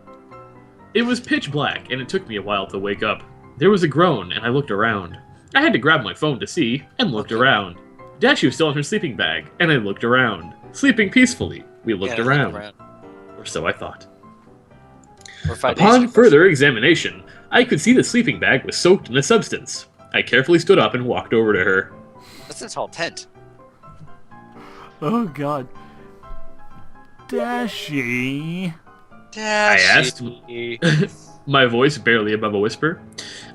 It was pitch black, and it took me a while to wake up. There was a groan, and I looked around. I had to grab my phone to see, and looked around. Dashie was still in her sleeping bag, and I looked around. Sleeping peacefully, we looked Yeah, around. look Or so I thought. Or 5 Upon days. further examination, I could see the sleeping bag was soaked in a substance. I carefully stood up and walked over to her. That's a tall tent. Oh god. Dashie. asked- My voice barely above a whisper.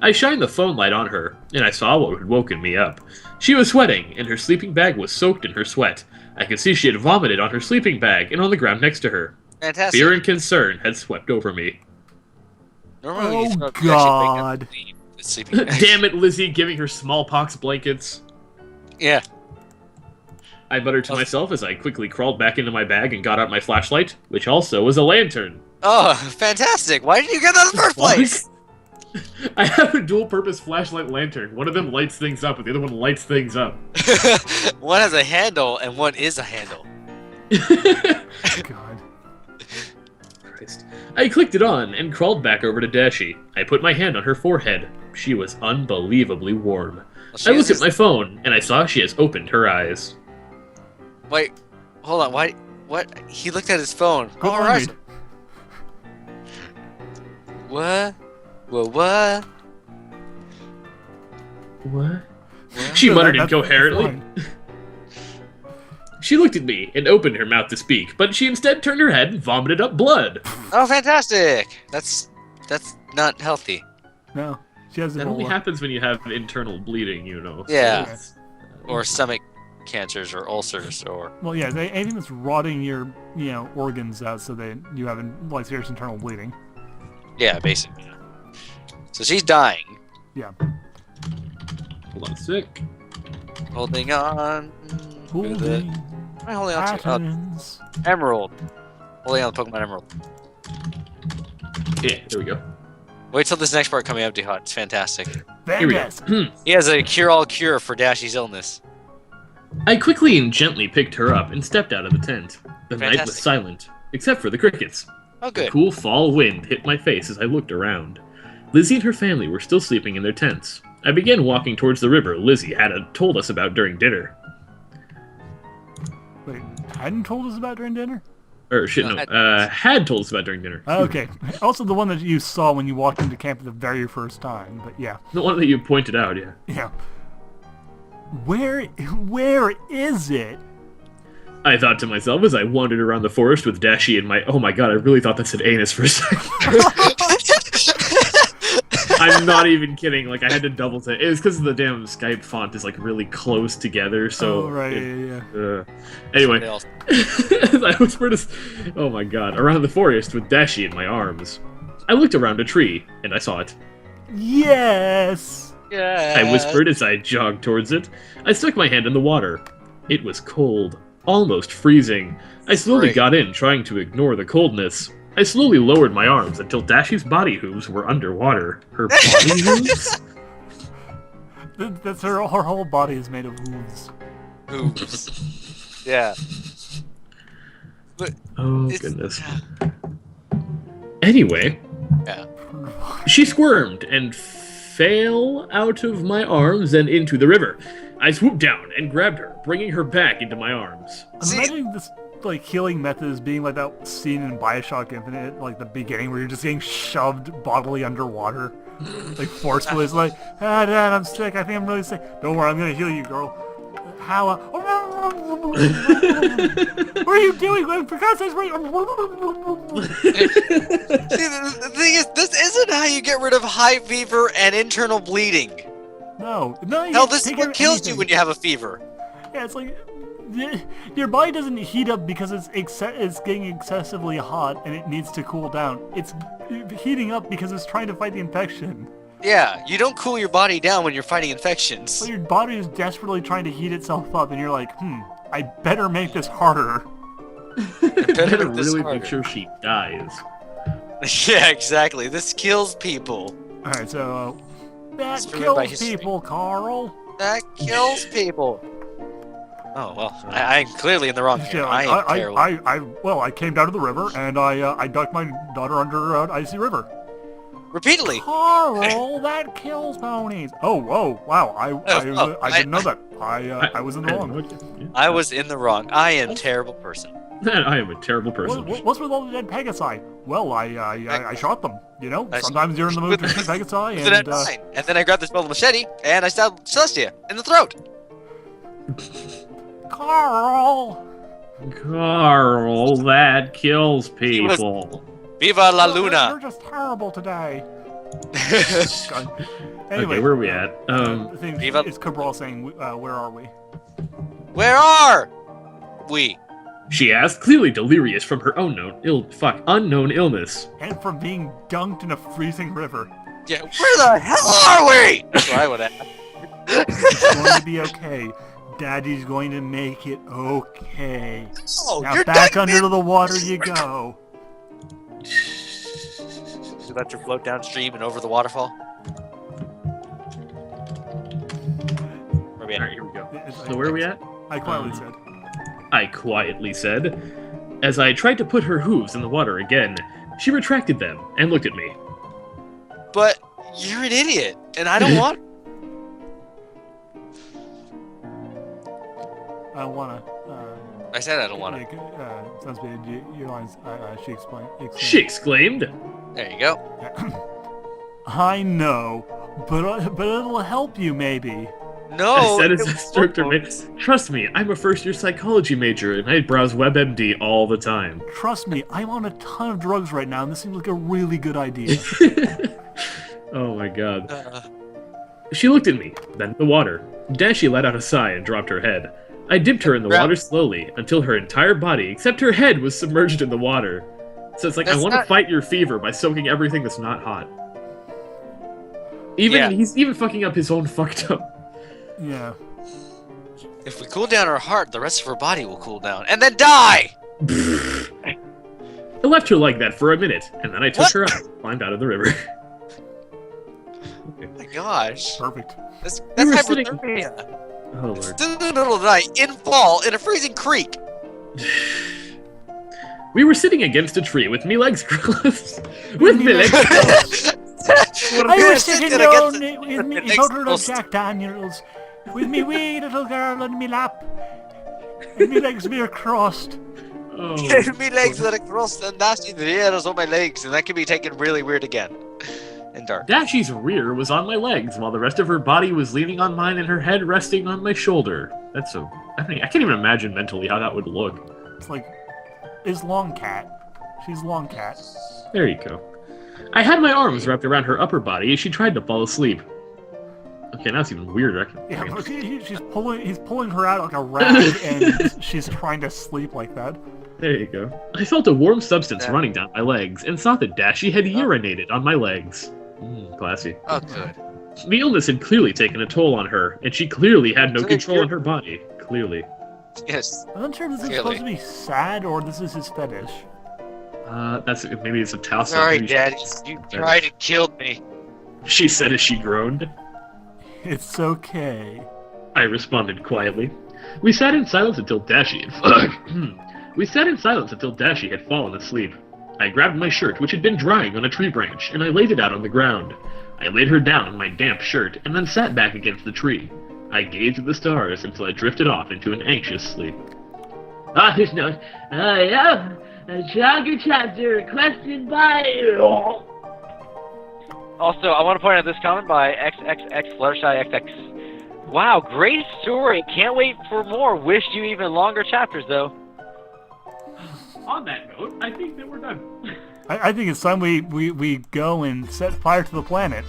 I shined the phone light on her, and I saw what had woken me up. She was sweating, and her sleeping bag was soaked in her sweat. I could see she had vomited on her sleeping bag and on the ground next to her. Fantastic. Fear and concern had swept over me. Normally when you Oh, throw up, you actually wake God. up the sleeping bag. Damn it, Lizzzy, giving her smallpox blankets. Yeah. I muttered to myself as I quickly crawled back into my bag and got out my flashlight, which also was a lantern. Oh, fantastic. Why didn't you get that in the first place? I have a dual-purpose flashlight lantern. One of them lights things up, and the other one lights things up. One has a handle and one is a handle. God. Christ. I clicked it on and crawled back over to Dashie. I put my hand on her forehead. She was unbelievably warm. Well, I looked at my phone, and I saw she has opened her eyes. Wait, hold on. Why? What? He looked at his phone. Go Oh, on, right. read. What? What? What? She No, muttered that's incoherently. fine. She looked at me and opened her mouth to speak, but she instead turned her head and vomited up blood. Oh, fantastic. That's not healthy. No. She has That only Ebola. happens when you have internal bleeding, you know. Yeah. Yes. Or stomach cancers or ulcers or Well, yeah, anything that's rotting your, organs out so that you have, like, serious internal bleeding. yeah, basically. So she's dying. Yeah. Hold on a sec. Holding on. to the- Holding What am I holding on to? patterns. Emerald. Holding on to Pokemon Emerald. Yeah, there we go. Wait till this next part coming up, Duhad. It's fantastic. Here we go. Fantastic. He has a cure-all cure for Dashie's illness. I quickly and gently picked her up and stepped out of the tent. The night was Fantastic. silent, except for the crickets. Oh, The good. cool fall wind hit my face as I looked around. Lizzzy and her family were still sleeping in their tents. I began walking towards the river Lizzzy had told us about during dinner. Wait, hadn't told us about during dinner? Or shit, No, no, had told us about during dinner. Oh, okay. Also the one that you saw when you walked into camp the very first time, but yeah. The one that you pointed out, yeah. Yeah. Where is it? I thought to myself as I wandered around the forest with Dashie and my... Oh my god, I really thought that said anus for a second. I'm not even kidding. Like, I had to double check. It was because the damn Skype font is, like, really close together, so... Oh, right, yeah. Anyway, Somebody else. as I whispered, oh my god, around the forest with Dashie in my arms. I looked around a tree, and I saw it. Yes! Yeah. I whispered as I jogged towards it. I stuck my hand in the water. It was cold, almost freezing. I slowly Great. got in, trying to ignore the coldness. I slowly lowered my arms until Dashie's body hooves were underwater. Her body hooves? That's her whole body is made of hooves. Oops. Yeah. But Oh, it's- goodness. Anyway, Yeah. she squirmed and fell out of my arms and into the river. I swooped down and grabbed her, bringing her back into my arms. I'm imagining this like healing method as being like that scene in Bioshock Infinite, like the beginning where you're just getting shoved bodily underwater, like forcefully. It's like, ah, Dad, I'm sick. I think I'm really sick. Don't worry, I'm gonna heal you, girl. How? What are you doing? For God's sakes, wait. See, the thing is, this isn't how you get rid of high fever and internal bleeding. No, you Hell, can't this is take what kills you anything. when you have a fever. Yeah, it's like your body doesn't heat up because it's getting excessively hot and it needs to cool down. It's heating up because it's trying to fight the infection. Yeah, you don't cool your body down when you're fighting infections. So your body is desperately trying to heat itself up, and you're like, I better make this harder. Better make this really harder. make sure she dies. Yeah, exactly. This kills people. All right, so that It's driven by kills history. people, Carl. That kills people. Oh well, I'm clearly in the wrong here. Yeah, I am terrible. well, I came down to the river and I ducked my daughter under an icy river. Repeatedly. Carl, that kills ponies. Oh, whoa, wow! I didn't know that. I was in the wrong. I was in the wrong. I am a terrible person. I am a terrible person. What's with all the dead Pegasi? Well, I shot them. You know, I- sometimes you're in the mood to shoot Pegasi, With and that line. And then I grabbed this metal machete and I stabbed Celestia in the throat. Carl. Carl, that kills people. Viva la You're Luna. just terrible today. Anyway, Okay, where are we at? the thing Viva- is Cabral saying, where are we? Where are we? She asked, clearly delirious from her unknown illness. And from being dunked in a freezing river. Yeah, where the hell are we? That's what I would ask. It's going to be okay. Daddy's going to make it okay. Oh, Now you're back done, under man. the water you go. You let her float downstream and over the waterfall. Where are we at? Alright, here we go. So where are we at? I quietly said. I quietly said. As I tried to put her hooves in the water again, she retracted them and looked at me. But you're an idiot, and I don't want. I don't wanna. I said I don't want it. Sounds bad. Your lines. She explained. She exclaimed. There you go. I know, but it'll help you maybe. No. I said as it I stroked her won't. face. Trust me, I'm a first-year psychology major, and I browse WebMD all the time. Trust me, I'm on a ton of drugs right now, and this seems like a really good idea. Oh my god. She looked at me, then the water. Dashie let out a sigh and dropped her head. I dipped her in the water slowly until her entire body, except her head, was submerged in the water. So it's like, That's I want to not- fight your fever by soaking everything that's not hot. Even Yeah. he's even fucking up his own fucked up. Yeah. If we cool down her heart, the rest of her body will cool down and then die. I left her like that for a minute, and then I took What? her out and climbed out of the river. Oh my gosh. Perfect. That's were sitting- hypothermia. Oh lord. It's in the middle of the night, in fall, in a freezing creek. We were sitting against a tree with me legs crossed. With me legs crossed. I was sitting down with me Next bottle of post. Jack Daniels, with me wee little girl on me lap, and me legs mere crossed. Oh. Me legs that are crossed and nasty the hairs on my legs, and that can be taken really weird again. and dark. Dashie's rear was on my legs, while the rest of her body was leaning on mine and her head resting on my shoulder. That's so... I can't even imagine mentally how that would look. It's like, is Long Cat. She's Long Cat. There you go. I had my arms wrapped around her upper body as she tried to fall asleep. Okay, now it's even weirder. Yeah, look, he's pulling her out like a rag, and she's trying to sleep like that. There you go. I felt a warm substance running down my legs and saw that Dashie had urinated on my legs. Classy. Oh, good. The illness had clearly taken a toll on her, and she clearly had no control on her body. Clearly. Yes. I'm not sure if this is supposed to be sad or this is his fetish. Maybe it's a toss. Sorry, Daddy. You tried to kill me. She said as she groaned. It's okay. I responded quietly. We sat in silence until Dashie had fallen asleep. I grabbed my shirt, which had been drying on a tree branch, and I laid it out on the ground. I laid her down in my damp shirt, and then sat back against the tree. I gazed at the stars until I drifted off into an anxious sleep. Yeah. A Jogger chapter requested by... Also, I want to point out this comment by XXX Fluttershy XX. Wow, great story. Can't wait for more. Wish you even longer chapters, though. On that note, I think that we're done. I think it's time we go and set fire to the planet.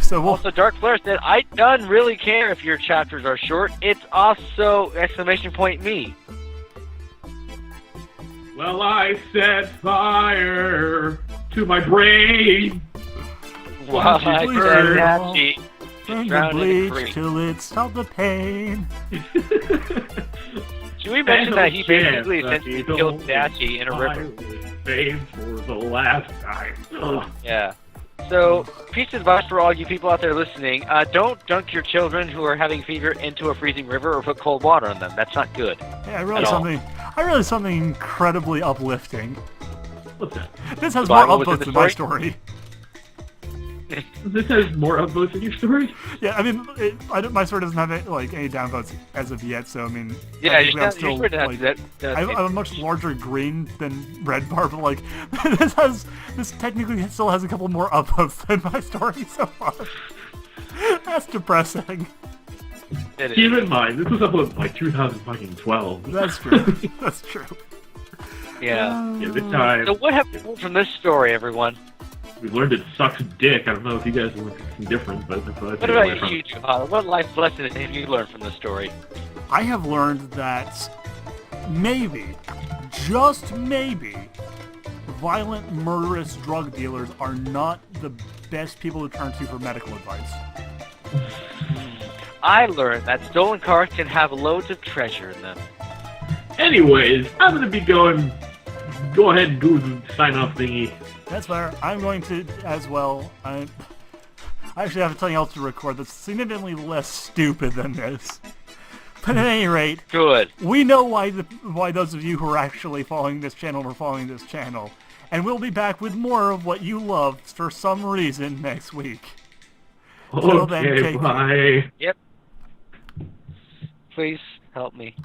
So we'll... Also, Dark Flare said, I don't really care if your chapters are short. It's also exclamation point me. Well, I set fire to my brain. Wow, I please said do. Dashie. Bring the Drown in the bleach creek. till it stops the pain. Should we mention that he basically Chance essentially that he killed don't Dashie in a river? Fame for the last time. Ugh. Yeah. So, piece of advice for all you people out there listening, don't dunk your children who are having fever into a freezing river or put cold water on them. That's not good. Yeah, I realized something incredibly uplifting. What's that? This has Bible more within upvotes the than my story? story. This has more upvotes in your story? Yeah, I mean, my story doesn't have any downvotes as of yet, so I mean, Yeah, I you think I'm should have that. I have a much larger green than red bar, but like this technically still has a couple more upvotes than my story so far. That's depressing. Keep in mind, this was uploaded like 2012. That's true. That's true. Yeah. Yeah, this time So what have we learned from this story, everyone? we learned it sucks dick. I don't know if you guys learned something different, but that's what I What took away about from you, it. Duhad? What life lesson have you learned from this story? I have learned that maybe, just maybe, violent, murderous drug dealers are not the best people to turn to for medical advice. I learned that stolen cars can have loads of treasure in them. Anyways, I'm gonna be go ahead and do the sign-off thingy. That's fair. I'm going to as well. I actually have something else to record that's significantly less stupid than this. But at any rate, Good. we know why those of you who are actually following this channel are following this channel. And we'll be back with more of what you love for some reason next week. Till then, Okay, take care. bye. Yep. Please help me.